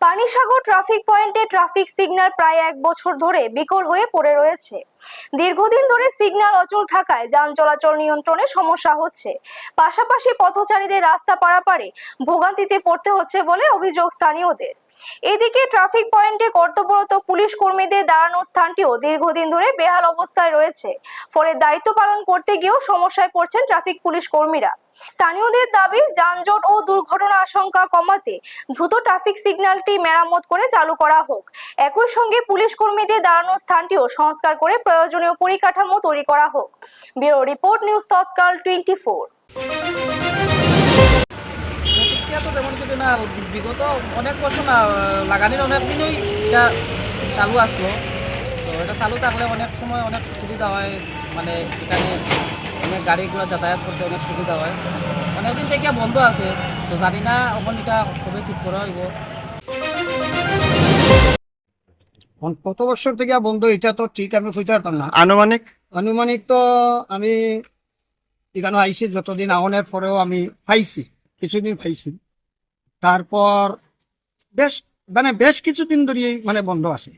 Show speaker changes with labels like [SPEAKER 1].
[SPEAKER 1] Panisagar traffic পয়েন্টে traffic signal প্রায় 1 বছর ধরে বিকল হয়ে পড়ে রয়েছে। দীর্ঘদিন ধরে সিগন্যাল অচল থাকায় যান চলাচল নিয়ন্ত্রণে সমস্যা হচ্ছে, পাশাপাশি পথচারীদের রাস্তা পারাপারে ভোগান্তিতে পড়তে হচ্ছে বলে অভিযোগ স্থানীয়দের। এদিকে ট্রাফিক পয়েন্টে কর্তব্যরত পুলিশ কর্মীদের দাঁড়ানোর স্থানটিও দীর্ঘদিন ধরে বেহাল অবস্থায় রয়েছে, ফলে দায়িত্ব পালন করতে গিয়েও সমস্যায় পড়ছেন ট্রাফিক পুলিশ কর্মীরা। স্থানীয়দের দাবি, যানজট ও দুর্ঘটনা আশঙ্কা কমাতে দ্রুত ট্রাফিক সিগন্যালটি মেরামত করে চালু করা হোক। একই সঙ্গে পুলিশ কর্মীদের দাঁড়ানোর স্থানটিও সংস্কার করে প্রয়োজনীয় পরিকাঠামো তৈরি করা হোক। ব্যুরো রিপোর্ট, নিউজ তৎকাল 24।
[SPEAKER 2] তো তেমন কিছু না, বিগত অনেক বছর না, লাগানির অনেক দিনই এটা চালু আসলো। তো এটা চালু থাকলে অনেক সময় অনেক সুবিধা হয়, মানে এখানে অনেক গাড়ি ঘোড়া যাতায়াত করতে অনেক সুবিধা হয়। অনেকদিন থেকে বন্ধ আছে, তো জানি না এখন এটা কবে ঠিক করা হইব।
[SPEAKER 3] কত বছর থেকে বন্ধ এটা তো ঠিক আমি কইতে পারতাম না।
[SPEAKER 4] আনুমানিক
[SPEAKER 3] আনুমানিক তো আমি এখানে আইছি, যতদিন আহনের পরেও আমি পাইছি, কিছুদিন পাইছি। তারপর বেশ কিছুদিন ধরে মানে বন্ধ আছে।